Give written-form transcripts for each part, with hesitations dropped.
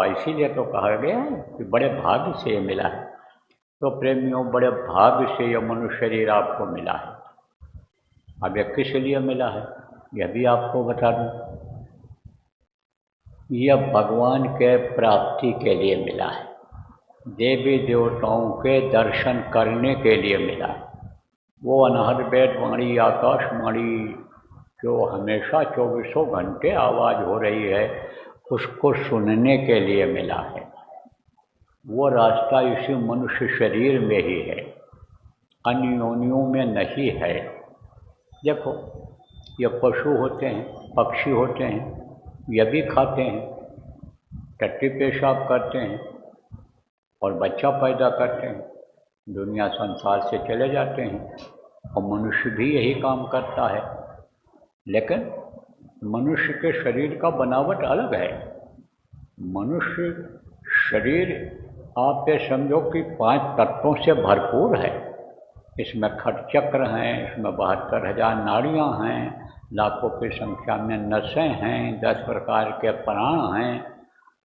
इसीलिए तो कहा गया है कि बड़े भाग्य से ये मिला है। तो प्रेमियों, बड़े भाग्य से यह मनुष्य शरीर आपको मिला है। अब यह किस लिए मिला है यह भी आपको बता दूं। यह भगवान के प्राप्ति के लिए मिला है, देवी देवताओं के दर्शन करने के लिए मिला है। वो अनहद वेदवाणी आकाशवाणी जो हमेशा 24 घंटे आवाज़ हो रही है, उसको सुनने के लिए मिला है। वो रास्ता इसी मनुष्य शरीर में ही है, अन्य योनियों में नहीं है। देखो, ये पशु होते हैं, पक्षी होते हैं, ये भी खाते हैं, टट्टी पेशाब करते हैं और बच्चा पैदा करते हैं, दुनिया संसार से चले जाते हैं। और मनुष्य भी यही काम करता है, लेकिन मनुष्य के शरीर का बनावट अलग है। मनुष्य शरीर आप ये समझो कि 5 तत्वों से भरपूर है। इसमें खटचक्र हैं, इसमें 72,000 नाड़ियाँ हैं, लाखों की संख्या में नसें हैं, 10 प्रकार के प्राण हैं,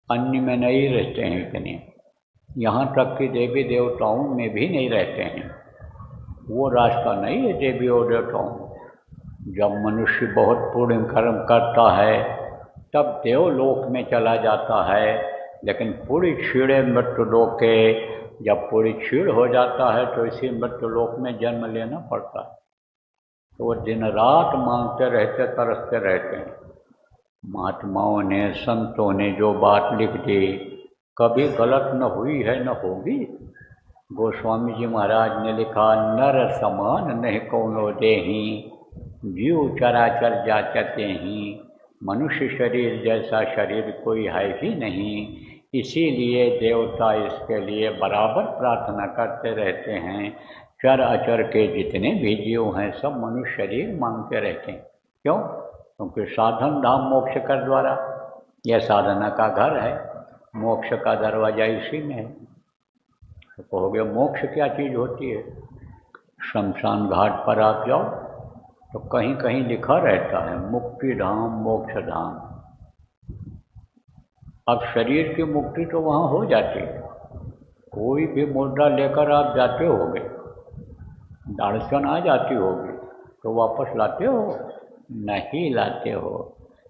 अन्य में नहीं रहते हैं इतने, यहाँ तक कि देवी देवताओं में भी नहीं रहते हैं। वो रास्ता नहीं है देवी और देवताओं। जब मनुष्य बहुत पुण्य कर्म करता है तब देवलोक में चला जाता है, लेकिन पूरी छीड़े मृत्युलोक के, जब पूरी छीड़ हो जाता है तो इसी मृत्युलोक में जन्म लेना पड़ता है। तो वो दिन रात मांगते रहते, तरसते रहते हैं। महात्माओं ने, संतों ने जो बात लिख दी कभी गलत न हुई है न होगी। गोस्वामी जी महाराज ने लिखा, नर समान नहीं कौनो देही, जीव चराचर जाचते ही, मनुष्य शरीर जैसा शरीर कोई है ही नहीं। इसीलिए देवता इसके लिए बराबर प्रार्थना करते रहते हैं। चर अचर के जितने भी जीव हैं सब मनुष्य शरीर मांगते रहते हैं। क्यों? क्योंकि साधन धाम मोक्ष का द्वारा, यह साधना का घर है, मोक्ष का दरवाजा इसी में है। तो कहोगे मोक्ष क्या चीज़ होती है? शमशान घाट पर आप जाओ तो कहीं कहीं लिखा रहता है मुक्ति धाम, मोक्ष धाम। अब शरीर की मुक्ति तो वहाँ हो जाती है। कोई भी मुर्दा लेकर आप जाते होगे, दाड़सन आ जाती होगी, तो वापस लाते हो? नहीं लाते हो।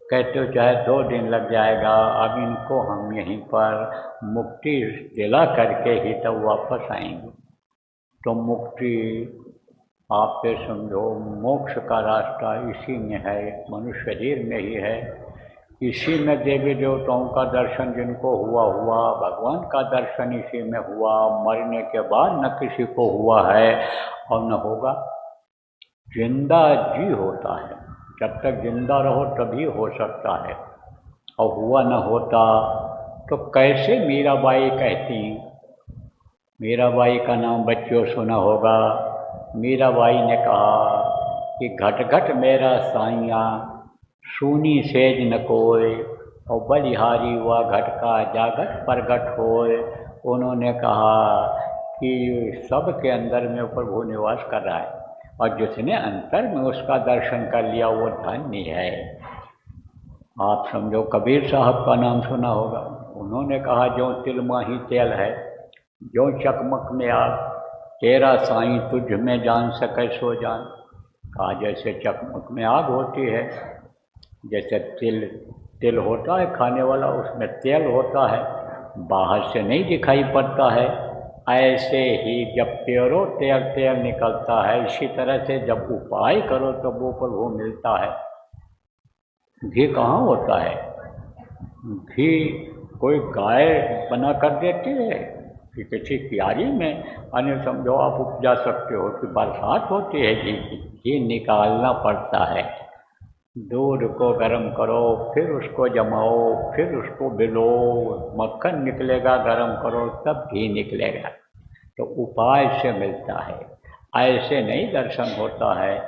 कहते हो चाहे 2 दिन लग जाएगा, अब इनको हम यहीं पर मुक्ति दिला करके ही तब वापस आएंगे। तो मुक्ति आप ये समझो, मोक्ष का रास्ता इसी में है, मनुष्य शरीर में ही है। इसी में देवी देवताओं का दर्शन जिनको हुआ, भगवान का दर्शन इसी में हुआ। मरने के बाद न किसी को हुआ है और न होगा। जिंदा जी होता है, जब तक जिंदा रहो तभी हो सकता है, और हुआ न होता तो कैसे मीराबाई कहती। मीराबाई का नाम बच्चों सुना होगा। मीराबाई ने कहा कि घट घट मेरा साइया, सूनी सेज न कोय, और बलिहारी हुआ घट का जागट प्रगट होए। उन्होंने कहा कि सब के अंदर में प्रभु निवास कर रहा है, और जिसने अंतर में उसका दर्शन कर लिया वो धन्य है। आप समझो कबीर साहब का नाम सुना होगा। उन्होंने कहा जो तिलमा ही तेल है, जो चकमक में आग, तेरा साईं तुझ में जान सके सो जान। कहा जैसे चकमक में आग होती है, जैसे तिल होता है खाने वाला, उसमें तेल होता है, बाहर से नहीं दिखाई पड़ता है, ऐसे ही जब तेरो तेल तेल निकलता है, इसी तरह से जब उपाय करो तो वो प्रभु मिलता है। घी कहाँ होता है? घी कोई गाय बना कर देती है कि किसी क्यारी में, अन्य समझो आप उपजा सकते हो कि बरसात होती है घी की। घी निकालना पड़ता है। दूध को गर्म करो, फिर उसको जमाओ, फिर उसको बिलो, मक्खन निकलेगा, गर्म करो तब घी निकलेगा। तो उपाय से मिलता है, ऐसे नहीं दर्शन होता है।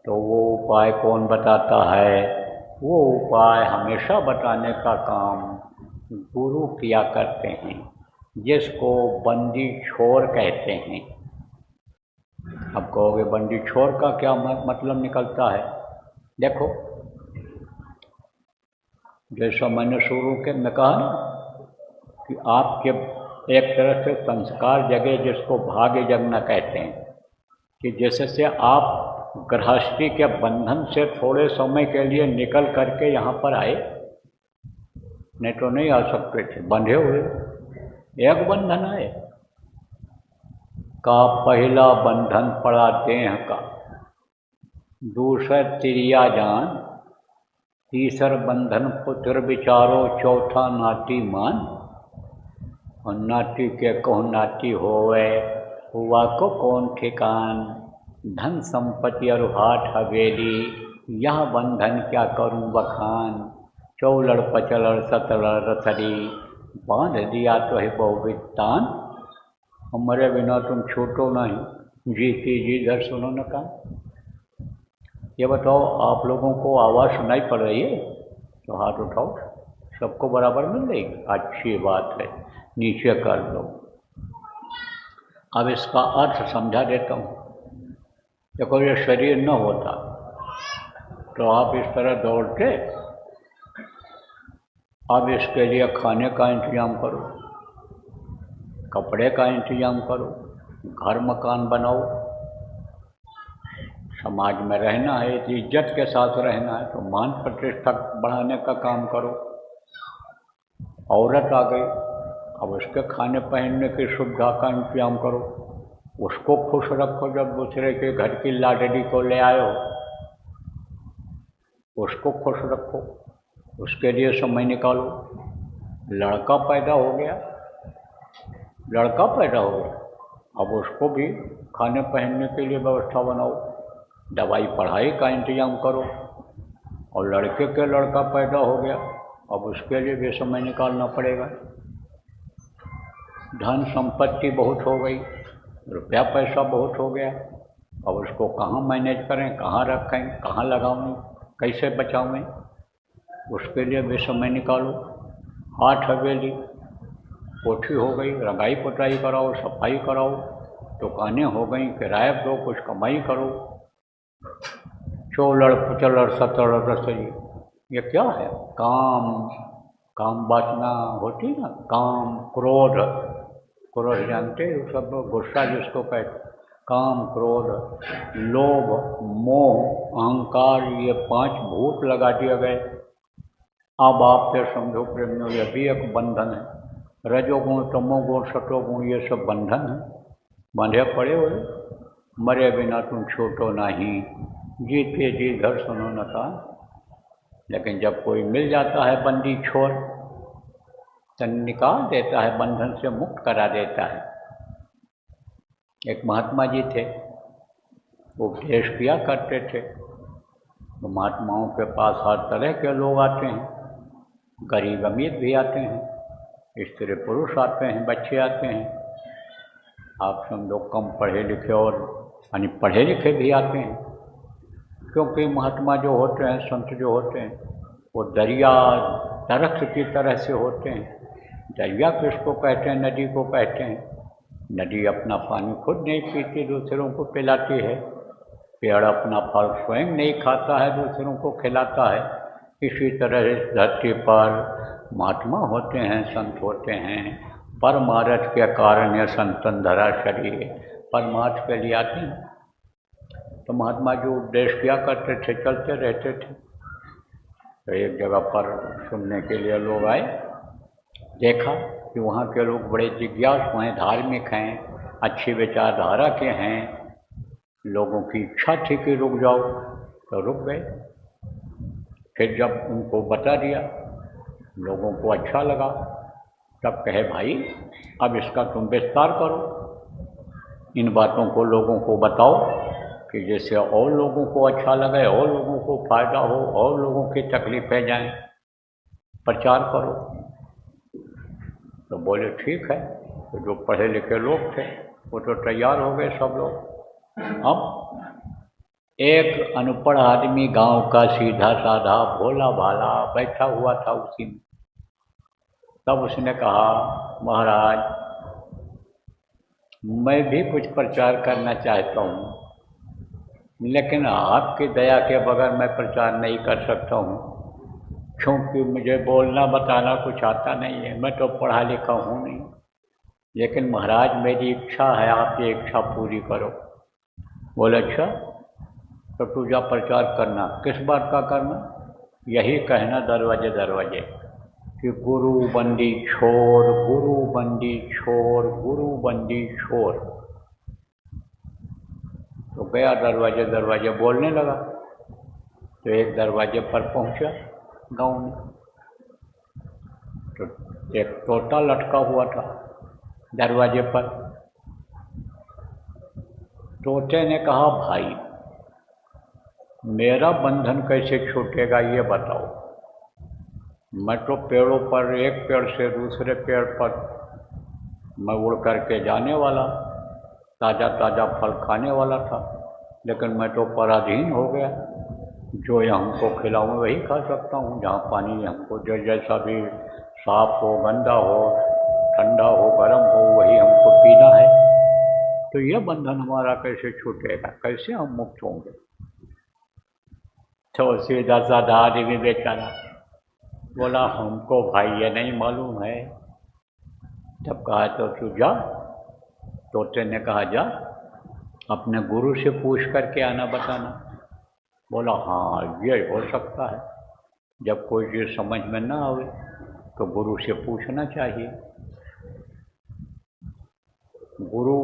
तो वो उपाय कौन बताता है? वो उपाय हमेशा बताने का काम गुरु किया करते हैं, जिसको बंदी छोर कहते हैं। अब कहोगे बंदी छोर का क्या मतलब निकलता है? देखो, जैसा मैंने शुरू के में कहा ना कि आपके एक तरह से संस्कार जगे, जिसको भाग्य जगना कहते हैं, कि जैसे से आप गृहस्थी के बंधन से थोड़े समय के लिए निकल करके यहाँ पर आए, नहीं तो नहीं आ सकते थे, बंधे हुए। एक बंधन है का पहला बंधन पड़ा देह का, दूसरा तिरिया जान, तीसर बंधन पुत्र विचारो, चौथा नाती मान। और नाती के कहो नाती होवे, हुआ को कौन ठिकान। धन संपत्ति और हाथ हवेली, यह बंधन क्या करूं बखान। चौलड़ पचलड़ सतलड़ रसरी, बांध दिया तो है बहुवितान। हमारे बिना तुम छूटो नहीं, जी की जी धर सुनो न कान। ये बताओ, आप लोगों को आवाज़ सुनाई पड़ रही है तो हाथ उठाओ, सबको बराबर मिल रही। अच्छी बात है, नीचे कर लो। अब इसका अर्थ समझा देता हूँ। देखो, ये शरीर न होता तो आप इस तरह दौड़ते। अब इसके लिए खाने का इंतजाम करो, कपड़े का इंतजाम करो, घर मकान बनाओ, समाज में रहना है, इज्जत के साथ रहना है तो मान प्रतिष्ठा बढ़ाने का काम करो। औरत आ गई, अब उसके खाने पहनने की सुविधा का इंतजाम करो, उसको खुश रखो। जब दूसरे के घर की लाडली को ले आयो, उसको खुश रखो, उसके लिए समय निकालो। लड़का पैदा हो गया, लड़का पैदा हो गया, अब उसको भी खाने पहनने के लिए व्यवस्था बनाओ, दवाई पढ़ाई का इंतजाम करो। और लड़के के लड़का पैदा हो गया, अब उसके लिए भी समय निकालना पड़ेगा। धन संपत्ति बहुत हो गई, रुपया पैसा बहुत हो गया, अब उसको कहाँ मैनेज करें, कहाँ रखें, कहाँ लगाएं, कैसे बचावें, उसके लिए भी समय निकालो। हाथ हवेली कोठी हो गई, रंगाई पुताई कराओ, सफाई कराओ, दुकानें हो गई, किराया दो, कुछ कमाई करो। चौलड़ पुचलड़ सतलड़ रसरी, ये क्या है? काम, काम वासना होती ना, काम, क्रोध, क्रोध जानते हो सब, गुस्सा जिसको कहते, काम, क्रोध, लोभ, मोह, अहंकार, ये 5 भूत लगा दिए गए। अब आप फिर समझो प्रेमियों, ये भी एक बंधन है। रजोगुण, तमोगुण, सतोगुण, ये सब बंधन है, बंधे पड़े हुए। मरे बिना तुम छूटो नहीं, जीते जी घर सुनो न कान। लेकिन जब कोई मिल जाता है बंदी छोर, तो निकाल देता है, बंधन से मुक्त करा देता है। एक महात्मा जी थे, वो उपदेश किया करते थे। तो महात्माओं के पास हर तरह के लोग आते हैं, गरीब अमीर भी आते हैं, स्त्री पुरुष आते हैं, बच्चे आते हैं। आप समझो कम पढ़े लिखे और यानी पढ़े लिखे भी आते हैं, क्योंकि महात्मा जो होते हैं, संत जो होते हैं, वो दरिया दरख्त की तरह से होते हैं। दरिया किसको कहते हैं? नदी को कहते हैं। नदी अपना पानी खुद नहीं पीती, दूसरों को पिलाती है। पेड़ अपना फल स्वयं नहीं खाता है, दूसरों को खिलाता है। इसी तरह इस धरती पर महात्मा होते हैं, संत होते हैं। परमार्थ के कारण ये संतन धरा शरीर परमार्थ के लिए आते हैं। तो महात्मा जो उपदेश किया करते थे, चलते रहते थे। तो एक जगह पर सुनने के लिए लोग आए, देखा कि वहाँ के लोग बड़े जिज्ञासु हैं, धार्मिक हैं, अच्छी विचारधारा के हैं। लोगों की इच्छा थी कि रुक जाओ, तो रुक गए। फिर जब उनको बता दिया, लोगों को अच्छा लगा, तब कहे भाई अब इसका तुम विस्तार करो, इन बातों को लोगों को बताओ कि जैसे और लोगों को अच्छा लगे, और लोगों को फायदा हो, और लोगों की तकलीफें जाएं, प्रचार करो। तो बोले ठीक है। तो जो पढ़े लिखे लोग थे वो तो तैयार हो गए सब लोग। अब एक अनपढ़ आदमी गांव का सीधा साधा भोला भाला बैठा हुआ था उसी में। तब उसने कहा, महाराज मैं भी कुछ प्रचार करना चाहता हूँ, लेकिन आपकी दया के बगैर मैं प्रचार नहीं कर सकता हूँ, क्योंकि मुझे बोलना बताना कुछ आता नहीं है, मैं तो पढ़ा लिखा हूँ नहीं, लेकिन महाराज मेरी इच्छा है, आप ये इच्छा पूरी करो। बोले अच्छा, तो पूजा प्रचार करना, किस बात का करना? यही कहना दरवाजे दरवाजे कि गुरु बंदी छोड़, गुरु बंदी छोड़, गुरु बंदी छोड़। तो गया दरवाजे दरवाजे बोलने लगा। तो एक दरवाजे पर पहुंचा गांव में, तो एक तोता लटका हुआ था दरवाजे पर। तोते ने कहा, भाई मेरा बंधन कैसे छूटेगा ये बताओ। मैं तो पेड़ों पर, एक पेड़ से दूसरे पेड़ पर मैं उड़ करके जाने वाला, ताज़ा ताज़ा फल खाने वाला था, लेकिन मैं तो पराधीन हो गया। जो ये हमको खिलाऊं वही खा सकता हूँ, जहाँ पानी हमको जैसा भी साफ हो, गंदा हो, ठंडा हो, गर्म हो, वही हमको पीना है। तो ये बंधन हमारा कैसे छूटेगा, कैसे हम मुक्त होंगे? तो सीधा साधा आदमी बेचारा बोला, हमको भाई ये नहीं मालूम है। तब कहा तो तू जा। तोते ने कहा, जा अपने गुरु से पूछ करके आना बताना। बोला, हाँ ये हो सकता है, जब कोई चीज़ समझ में ना आवे तो गुरु से पूछना चाहिए। गुरु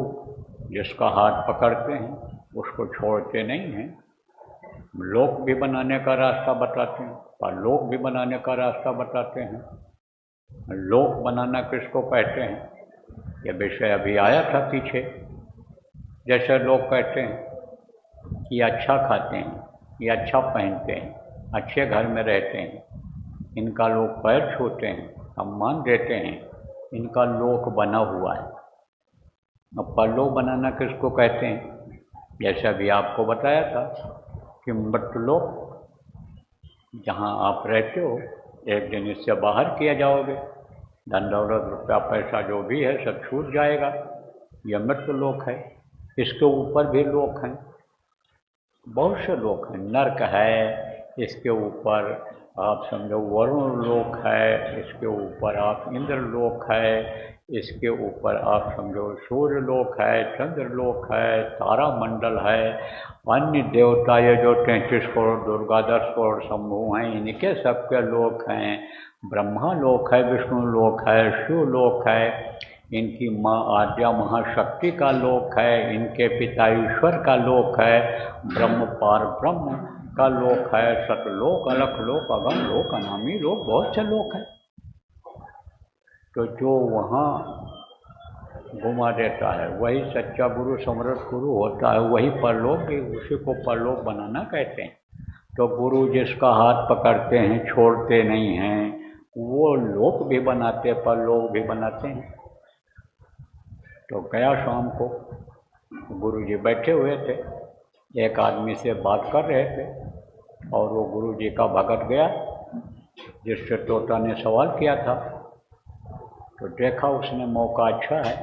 जिसका हाथ पकड़ते हैं उसको छोड़ते नहीं हैं। लोक भी बनाने का रास्ता बताते हैं, परलोक भी बनाने का रास्ता बताते हैं। लोक बनाना किसको कहते हैं, यह विषय अभी आया था पीछे। जैसे लोग कहते हैं कि अच्छा खाते हैं, ये अच्छा पहनते हैं, अच्छे घर में रहते हैं, इनका लोग पैर छूते हैं, सम्मान देते हैं, इनका लोक बना हुआ है। अब परलोक बनाना किसको कहते हैं? जैसे अभी आपको बताया था कि मृतलोक, जहाँ आप रहते हो, एक दिन इससे बाहर किया जाओगे, धन दौलत रुपया पैसा जो भी है सब छूट जाएगा, यह मृतलोक है। इसके ऊपर भी लोक हैं, बहुत से लोक हैं। नर्क है, इसके ऊपर आप समझो वरुण लोक है, इसके ऊपर आप इंद्र लोक है, इसके ऊपर आप समझो सूर्य लोक है, चंद्र लोक है, तारा मंडल है, अन्य देवता ये जो 33 करोड़ दुर्गा 10 करोड़ शंभु हैं, इनके सबके लोक हैं। ब्रह्मा लोक है, विष्णु लोक है, शिव लोक है, इनकी माँ आद्या महाशक्ति का लोक है, इनके पिता ईश्वर का लोक है, ब्रह्म पार ब्रह्म का लोक है, सतलोक, अलख लोक, अगम लोक, अनामी लोक, बहुत से लोक हैं। तो जो वहाँ घुमा देता है वही सच्चा गुरु, समर्थ गुरु होता है, वही परलोक भी, उसी को परलोक बनाना कहते हैं। तो गुरु जिसका हाथ पकड़ते हैं, छोड़ते नहीं हैं, वो लोक भी बनाते, परलोक भी बनाते हैं। तो गया शाम को, गुरुजी बैठे हुए थे, एक आदमी से बात कर रहे थे, और वो गुरुजी का भगत गया जिससे तोता ने सवाल किया था। तो देखा उसने मौका अच्छा है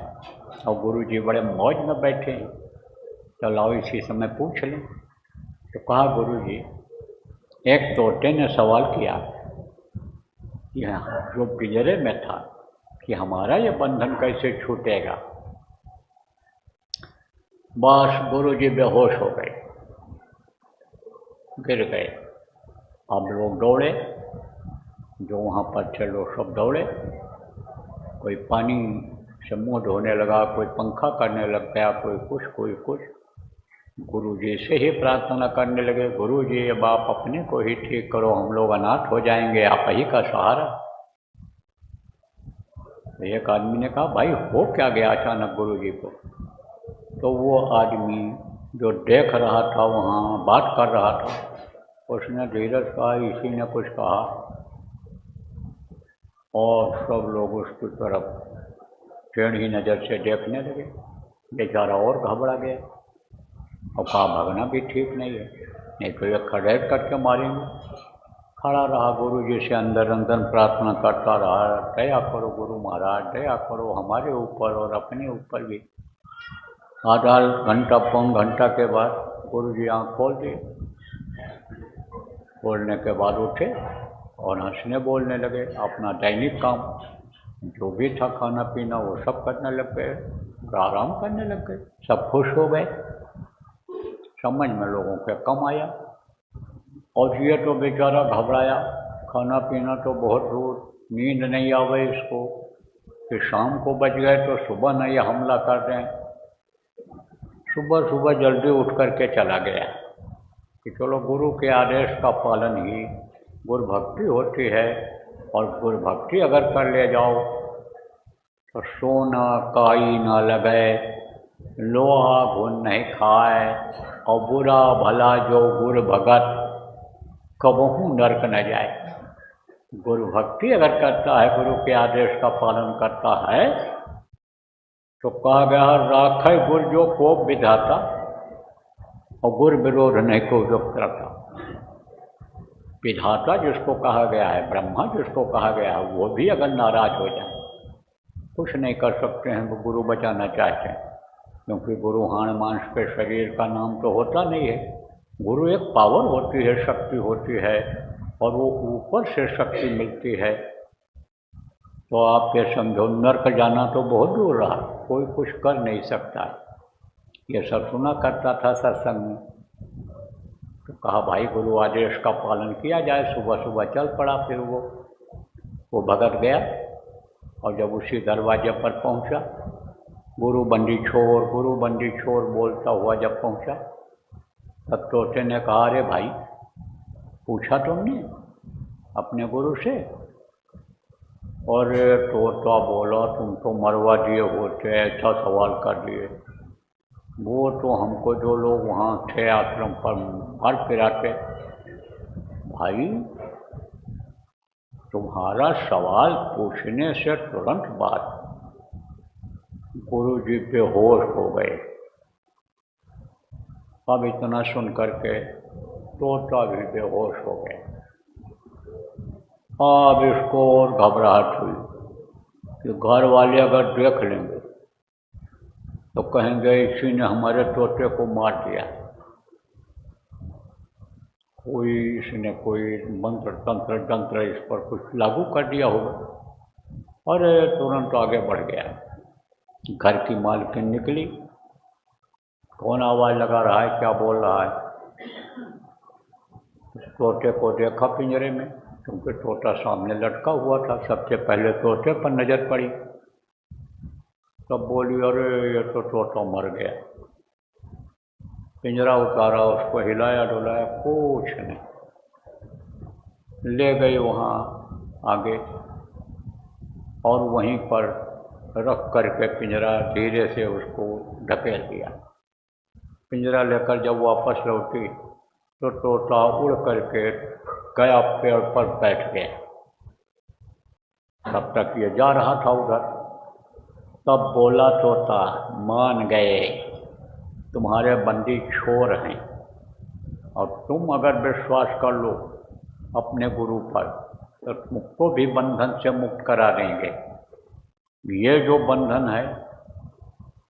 और गुरुजी बड़े मौज में बैठे हैं, तो लाओ इसी समय पूछ लें। तो कहा, गुरुजी एक तोते ने सवाल किया कि जो पिंजरे में था कि हमारा ये बंधन कैसे छूटेगा। बस गुरुजी बेहोश हो गए, गिर गए। अब लोग दौड़े, जो वहाँ पर थे लोग सब दौड़े, कोई पानी से मुँह धोने लगा, कोई पंखा करने लग गया, कोई कुछ कोई कुछ। गुरुजी से ही प्रार्थना करने लगे, गुरुजी अब आप अपने को ही ठीक करो, हम लोग अनाथ हो जाएंगे, आप ही का सहारा। एक आदमी ने कहा, भाई हो क्या गया अचानक गुरुजी को? तो वो आदमी जो देख रहा था वहाँ बात कर रहा था, उसने धीरज कहा, इसी ने कुछ कहा, और सब लोग उसकी तरफ टेढ़ी नज़र से देखने लगे। बेचारा और घबरा गया और कहा, भागना भी ठीक नहीं है, नहीं तो ये खड़ेट करके मारेंगे। खड़ा रहा, गुरु जी से अंदर अंदर प्रार्थना करता रहा, दया करो गुरु महाराज, दया करो हमारे ऊपर और अपने ऊपर भी। आधा घंटा पौन घंटा के बाद गुरु जी आँख खोल दिए। खोलने के बाद उठे और हंसने बोलने लगे। अपना दैनिक काम जो भी था खाना पीना वो सब करने लग गए और आराम करने लग गए। सब खुश हो गए। समझ में लोगों के कम आया और ये तो बेचारा घबराया। खाना पीना तो बहुत दूर, नींद नहीं आवे इसको कि शाम को बच गए तो सुबह न ये हमला कर दें। सुबह सुबह जल्दी उठ करके चला गया कि चलो गुरु के आदेश का पालन ही गुरु भक्ति होती है, और गुरु भक्ति अगर कर ले जाओ तो सोना काई ना लगे, लोहा घुन नहीं खाए, और बुरा भला जो गुरु भगत कबहू नरक न जाए। गुरु भक्ति अगर करता है, गुरु के आदेश का पालन करता है, तो कहा गया राखे गुरु जो को विधाता, और गुरु विरोध नहीं को जो करता। विधाता जिसको कहा गया है, ब्रह्मा जिसको कहा गया है, वो भी अगर नाराज हो जाए, कुछ नहीं कर सकते हैं। वो गुरु बचाना चाहते हैं, क्योंकि गुरु हाण मांस के शरीर का नाम तो होता नहीं है। गुरु एक पावर होती है, शक्ति होती है, और वो ऊपर से शक्ति मिलती है। तो आप ये समझो, नरक जाना तो बहुत दूर रहा, कोई कुछ कर नहीं सकता। ये सब सुना करता था सत्संग में, तो कहा भाई गुरु आदेश का पालन किया जाए। सुबह सुबह चल पड़ा। फिर वो भगत गया, और जब उसी दरवाजे पर पहुंचा, गुरु बंदी छोड़ बोलता हुआ जब पहुंचा, तब तोते ने कहा अरे भाई, पूछा तुमने अपने गुरु से? और तोता बोला तुम तो मरवा दिए होते, ऐसा सवाल कर दिए। वो तो हमको जो लोग वहाँ थे आश्रम पर मार फिराते। भाई तुम्हारा सवाल पूछने से तुरंत बाद गुरु जी बेहोश हो गए। अब इतना सुन करके तोता भी बेहोश हो गए। अब इसको और घबराहट हुई कि घर वाले अगर देख लेंगे तो कहेंगे इसी ने हमारे तोते को मार दिया, इसने कोई मंत्र तंत्र जंत्र इस पर कुछ लागू कर दिया होगा। अरे तुरंत आगे बढ़ गया। घर की मालकिन निकली, कौन आवाज़ लगा रहा है, क्या बोल रहा है? तोते को देखा पिंजरे में, क्योंकि तोता सामने लटका हुआ था। सबसे पहले तोते पर नज़र पड़ी, तब बोली अरे ये तो तोता मर गया। पिंजरा उतारा, उसको हिलाया डुलाया, कुछ नहीं। ले गई वहाँ आगे, और वहीं पर रख करके पिंजरा धीरे से उसको ढकेल दिया। पिंजरा लेकर जब वापस लौटी तो तोता उड़ करके गया पेड़ पर बैठ गया। तब तक ये जा रहा था उधर। तब बोला तोता, मान गए, तुम्हारे बंदी छोर हैं, और तुम अगर विश्वास कर लो अपने गुरु पर तो तुमको भी बंधन से मुक्त करा देंगे। ये जो बंधन है,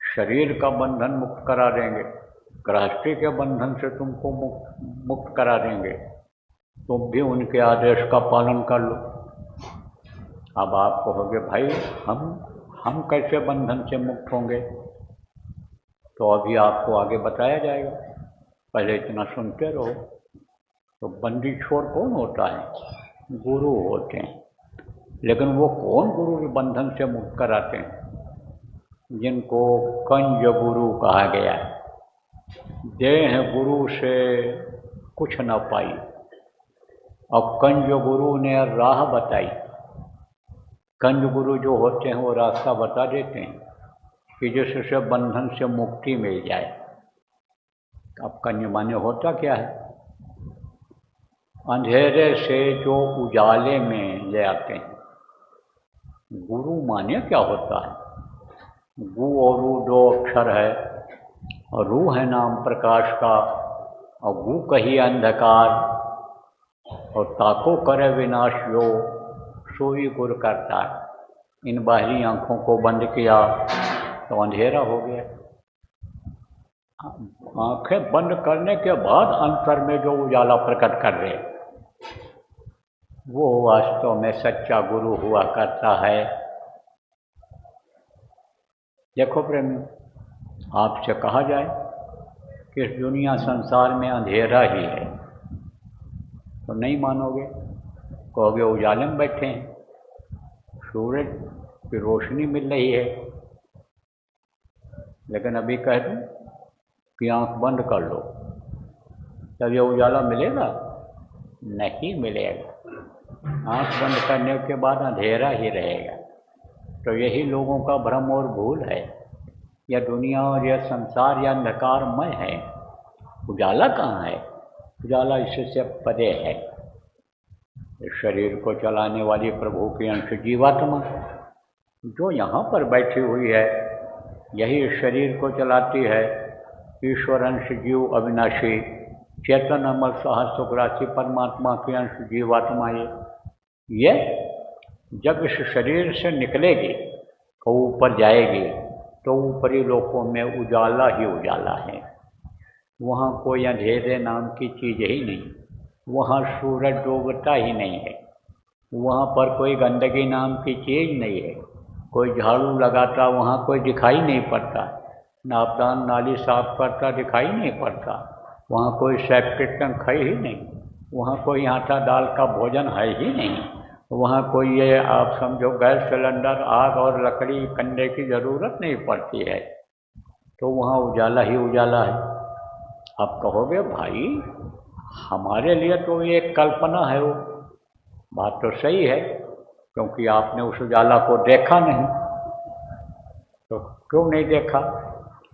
शरीर का बंधन मुक्त करा देंगे, गृहस्थी के बंधन से तुमको मुक्त करा देंगे। तुम भी उनके आदेश का पालन कर लो। अब आप कहोगे भाई हम कैसे बंधन से मुक्त होंगे? तो अभी आपको आगे बताया जाएगा, पहले इतना सुनते रहो। तो बंदी छोर कौन होता है? गुरु होते हैं। लेकिन वो कौन गुरु बंधन से मुक्त कराते हैं? जिनको कंज गुरु कहा गया है। देह गुरु से कुछ न पाई, अब कंज गुरु ने राह बताई। कंज गुरु जो होते हैं वो रास्ता बता देते हैं कि जिससे बंधन से मुक्ति मिल जाए। अब कंज माने होता क्या है? अंधेरे से जो उजाले में ले आते हैं। गुरु माने क्या होता है? गु और रू दो अक्षर है, और रू है नाम प्रकाश का, और गु कही अंधकार, और ताको करे विनाश जो सोई गुर करता। इन बाहरी आँखों को बंद किया तो अंधेरा हो गया। आँखें बंद करने के बाद अंतर में जो उजाला प्रकट कर रहे, वो वास्तव में सच्चा गुरु हुआ करता है। देखो प्रेमी, आपसे कहा जाए कि इस दुनिया संसार में अंधेरा ही है तो नहीं मानोगे, कहोगे उजाले में बैठे हैं, सूरज की रोशनी मिल रही है। लेकिन अभी कह दूं कि आंख बंद कर लो, तब ये उजाला मिलेगा? नहीं मिलेगा। आंख बंद करने के बाद अंधेरा ही रहेगा। तो यही लोगों का भ्रम और भूल है। यह दुनिया और यह संसार यह अंधकारमय है, उजाला कहाँ है? उजाला इससे परे है। इस शरीर को चलाने वाली प्रभु की अंश जीवात्मा जो यहाँ पर बैठी हुई है, यही इस शरीर को चलाती है। ईश्वर अंश जीव अविनाशी चेतन अमर साहस सुखराशि परमात्मा की अंश जीवात्मा ये जब इस शरीर से निकलेगी तो ऊपर जाएगी तो ऊपरी लोकों में उजाला ही उजाला है। वहाँ कोई अंधेरे नाम की चीज़ ही नहीं, वहाँ सूरज डूबता ही नहीं है, वहाँ पर कोई गंदगी नाम की चीज़ नहीं है, कोई झाड़ू लगाता वहाँ कोई दिखाई नहीं पड़ता, नापदान नाली साफ करता दिखाई नहीं पड़ता, वहाँ कोई सेप्टिक टैंक है ही नहीं, वहाँ कोई आटा दाल का भोजन है ही नहीं, वहाँ कोई ये आप समझो गैस सिलेंडर आग और लकड़ी कंडे की ज़रूरत नहीं पड़ती है। तो वहाँ उजाला ही उजाला है। आप कहोगे भाई हमारे लिए तो ये कल्पना है, वो बात तो सही है क्योंकि आपने उस उजाला को देखा नहीं। तो क्यों नहीं देखा?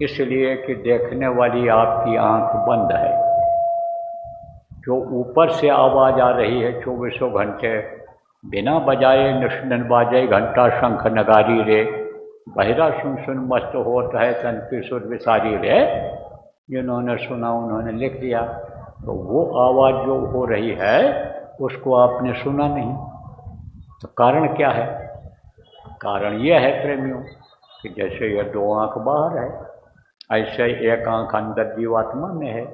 इसलिए कि देखने वाली आपकी आंख बंद है। जो ऊपर से आवाज़ आ रही है 24 घंटे बिना बजाए निष्ठन बाजे घंटा शंख नगारी रे, बहिरा सुन सुन मस्त होता है तन की सुर विसारी रे, जिन्होंने सुना उन्होंने लिख दिया। तो वो आवाज़ जो हो रही है उसको आपने सुना नहीं। तो कारण क्या है? कारण यह है प्रेमियों कि जैसे यह दो आँख बाहर है, ऐसे एक आँख अंदर जीवात्मा में है।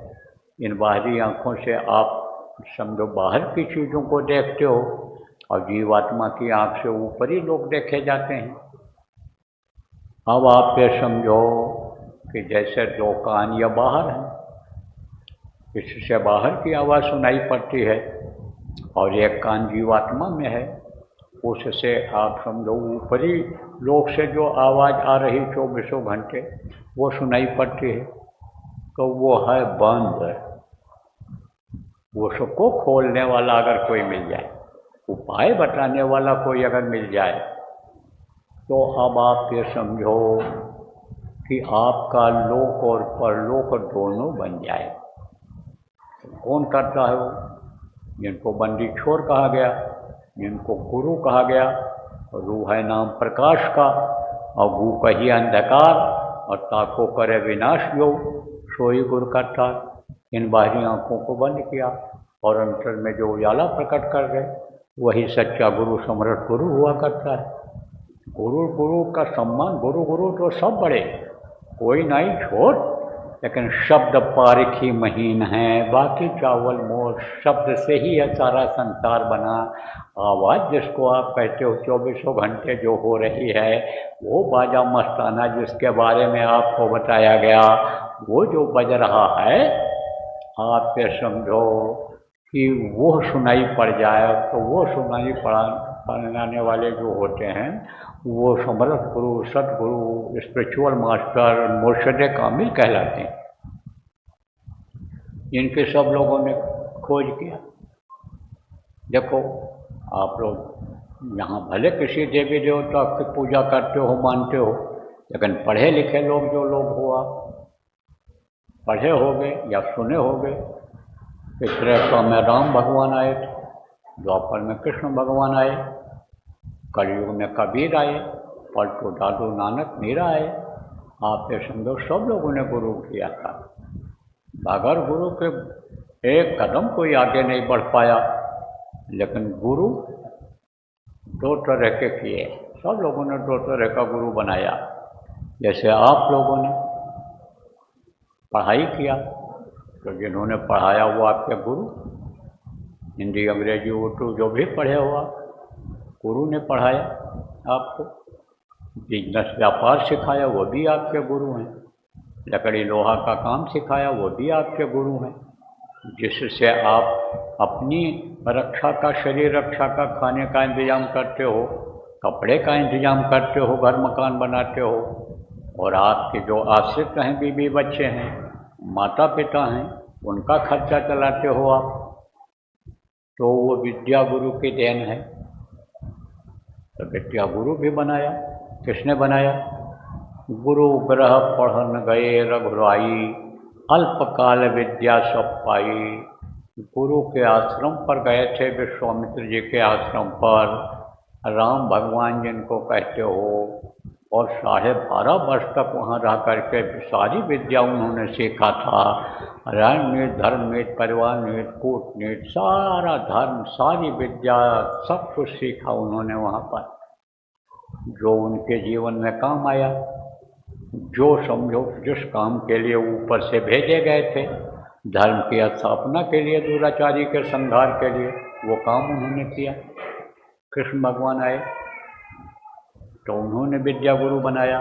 इन बाहरी आँखों से आप समझो बाहर की चीज़ों को देखते हो और जीवात्मा की आँख से ऊपरी लोग देखे जाते हैं। अब आप ये समझो कि जैसे दो कान या बाहर हैं, इससे बाहर की आवाज़ सुनाई पड़ती है और एक कान जीवात्मा में है, उससे आप समझो ऊपरी लोक से जो आवाज़ आ रही 24 घंटे वो सुनाई पड़ती है। तो वो है बंद। वो सबको खोलने वाला अगर कोई मिल जाए, उपाय बताने वाला कोई अगर मिल जाए, तो अब आप ये समझो कि आपका लोक और परलोक दोनों बन जाए। कौन करता है वो? जिनको बंदी छोर कहा गया, जिनको गुरु कहा गया। रूह है नाम प्रकाश का और गु कही अंधकार और ताको करे विनाश जो, सोई गुरु करता। इन बाहरी आँखों को बंद किया और अंतर में जो उजाला प्रकट कर गए वही सच्चा गुरु समर्थ गुरु हुआ करता है। गुरु गुरु का सम्मान, गुरु गुरु तो सब बड़े, कोई नहीं छोट, लेकिन शब्द पारिखी महीन है, बाकी चावल मोर। शब्द से ही यह सारा संसार बना। आवाज़ जिसको आप कहते हो 24 घंटे जो हो रही है, वो बाजा मस्ताना जिसके बारे में आपको बताया गया, वो जो बज रहा है, आप ये समझो कि वो सुनाई पड़ जाए तो वो सुनाई पड़ाने वाले जो होते हैं वो समर्थ गुरु, सतगुरु, स्पिरिचुअल मास्टर, मुर्शिद कामिल कहलाते हैं। इनके सब लोगों ने खोज किया। देखो आप लोग यहाँ भले किसी देवी देवता की पूजा करते हो, मानते हो, लेकिन पढ़े लिखे लोग जो लोग हो, आप पढ़े होंगे या सुने होंगे कि त्रेता में राम भगवान आए थे, द्वापर में कृष्ण भगवान आए, कलयुग में कबीर आए, पलटू दादू नानक मीरा आए। आप ये समझो सब लोगों ने गुरु किया था। अगर गुरु के एक कदम कोई आगे नहीं बढ़ पाया, लेकिन गुरु दो तरह के किए। सब लोगों ने दो तरह का गुरु बनाया। जैसे आप लोगों ने पढ़ाई किया तो जिन्होंने पढ़ाया वो आपके गुरु, हिंदी, अंग्रेजी, उर्दू जो भी पढ़े हो आप, गुरु ने पढ़ाया आपको। बिजनेस व्यापार सिखाया, वो भी आपके गुरु हैं। लकड़ी लोहा का काम सिखाया, वो भी आपके गुरु हैं। जिससे आप अपनी रक्षा का, शरीर रक्षा का, खाने का इंतजाम करते हो, कपड़े का इंतजाम करते हो, घर मकान बनाते हो, और आपके जो आश्रित हैं, बीवी बच्चे हैं, माता पिता हैं, उनका खर्चा चलाते हो आप। तो वो विद्या गुरु की देन है। तो विद्या गुरु भी बनाया। किसने बनाया? गुरु ग्रह पढ़न गए रघुराई, अल्पकाल विद्या सब पाई। गुरु के आश्रम पर गए थे, विश्वामित्र जी के आश्रम पर, राम भगवान जिनको कहते हो, और 12.5 वर्ष तक वहाँ रह करके सारी विद्या उन्होंने सीखा था। राजनीति, धर्मनीति, परिवार नीति, कूटनीति, सारा धर्म, सारी विद्या, सब कुछ सीखा उन्होंने वहाँ पर, जो उनके जीवन में काम आया। जो समझो जिस काम के लिए ऊपर से भेजे गए थे, धर्म की स्थापना के लिए, दुराचारी के संहार के लिए, वो काम उन्होंने किया। कृष्ण भगवान आए तो उन्होंने विद्या गुरु बनाया,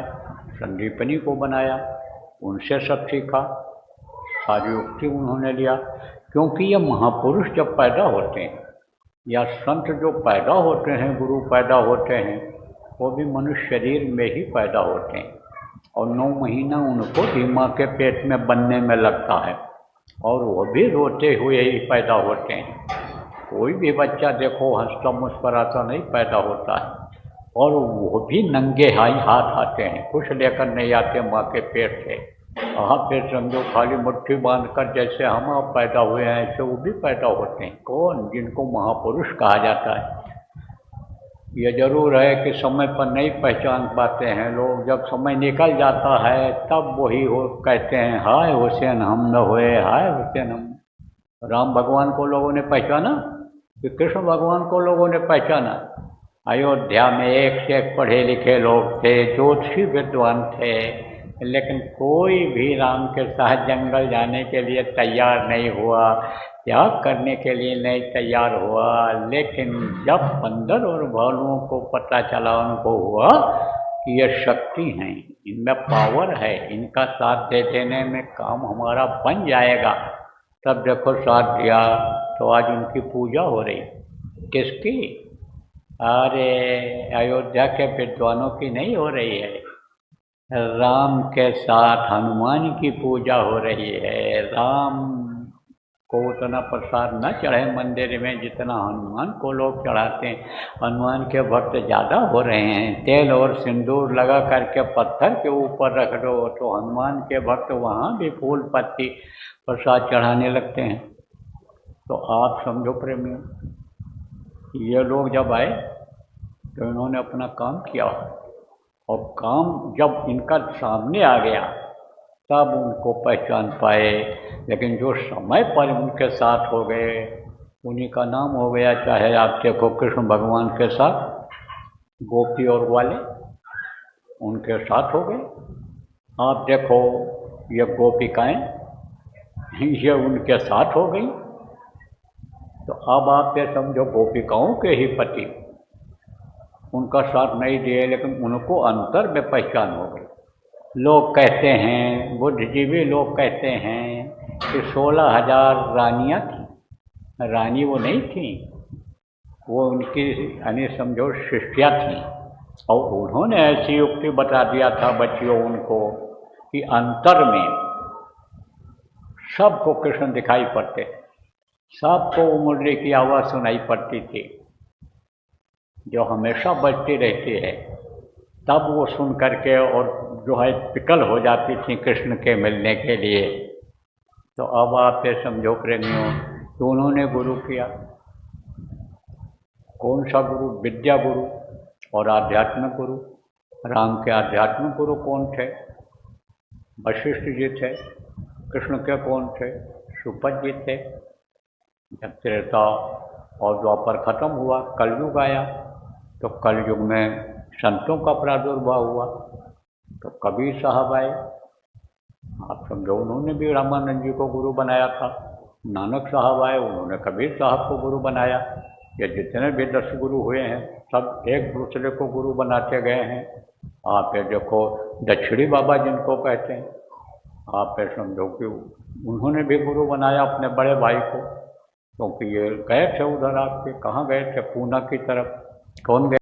संदीपनी को बनाया, उनसे सब सीखा, सारी युक्ति उन्होंने लिया। क्योंकि ये महापुरुष जब पैदा होते हैं, या संत जो पैदा होते हैं, गुरु पैदा होते हैं, वो भी मनुष्य शरीर में ही पैदा होते हैं, और 9 महीना उनको भी माँ के पेट में बनने में लगता है, और वो भी रोते हुए ही पैदा होते हैं। कोई भी बच्चा देखो हंसता मुस्कुराता नहीं पैदा होता है, और वो भी नंगे हाथ आते हैं, कुछ लेकर नहीं आते माँ के पेट से। आप फिर समझो खाली मुट्ठी बांधकर जैसे हम आप पैदा हुए हैं, ऐसे वो भी पैदा होते हैं। कौन? जिनको महापुरुष कहा जाता है। ये जरूर है कि समय पर नहीं पहचान पाते हैं लोग, जब समय निकल जाता है तब वही हो कहते हैं, हाय हुसैन हम न हुए, हाय हुसैन हम। राम भगवान को लोगों ने पहचाना कि कृष्ण भगवान को लोगों ने पहचाना? अयोध्या में एक से एक पढ़े लिखे लोग थे, ज्योतिषी विद्वान थे, लेकिन कोई भी राम के साथ जंगल जाने के लिए तैयार नहीं हुआ, त्याग करने के लिए नहीं तैयार हुआ। लेकिन जब बंदर और भालुओं को पता चला, उनको हुआ कि ये शक्ति हैं, इनमें पावर है, इनका साथ दे देने में काम हमारा बन जाएगा, तब देखो साथ दिया। तो आज उनकी पूजा हो रही। किसकी? अरे अयोध्या के विद्वानों की नहीं हो रही है, राम के साथ हनुमान की पूजा हो रही है। राम को उतना प्रसाद न चढ़े मंदिर में जितना हनुमान को लोग चढ़ाते हैं। हनुमान के भक्त ज़्यादा हो रहे हैं। तेल और सिंदूर लगा करके पत्थर के ऊपर रख दो तो हनुमान के भक्त वहाँ भी फूल पत्ती प्रसाद चढ़ाने लगते हैं। तो आप समझो प्रेमियों, ये लोग जब आए तो इन्होंने अपना काम किया, और काम जब इनका सामने आ गया तब उनको पहचान पाए। लेकिन जो समय पर उनके साथ हो गए, उन्हीं का नाम हो गया। चाहे आप देखो कृष्ण भगवान के साथ गोपी और वाले उनके साथ हो गए। आप देखो ये गोपिकाएं, ये उनके साथ हो गई। तो अब आप ये समझो गोपिकाओं के ही पति उनका साथ नहीं दिए, लेकिन उनको अंतर में पहचान हो गई। लोग कहते हैं, बुद्धिजीवी लोग कहते हैं कि 16,000 रानियाँ थीं। रानी वो नहीं थी, वो उनकी यानी समझो शिष्या थी, और उन्होंने ऐसी युक्ति बता दिया था बच्चियों उनको कि अंतर में सबको कृष्ण दिखाई पड़ते, सबको वो मुरली की आवाज़ सुनाई पड़ती थी जो हमेशा बजती रहती है। तब वो सुन करके और जो है विकल हो जाती थी कृष्ण के मिलने के लिए। तो अब आप ये समझो प्रेमियों कि उन्होंने गुरु किया। कौन सा गुरु? विद्या गुरु और आध्यात्मिक गुरु। राम के आध्यात्मिक गुरु कौन थे? वशिष्ठ जी थे। कृष्ण के कौन थे? सुपद जी थे। जब त्रेता और द्वापर खत्म हुआ, कलयुग आया, तो कलयुग में संतों का प्रादुर्भाव हुआ, तो कबीर साहब आए। आप समझो उन्होंने भी रामानंद जी को गुरु बनाया था। नानक साहब आए, उन्होंने कबीर साहब को गुरु बनाया। ये जितने भी 10 गुरु हुए हैं सब एक दूसरे को गुरु बनाते गए हैं। आप ये देखो दक्षिणी बाबा जिनको कहते हैं, आप ये समझो कि उन्होंने भी गुरु बनाया अपने बड़े भाई को, क्योंकि ये गए थे उधर, आपके कहाँ गए थे, पूना की तरफ। कौन गए?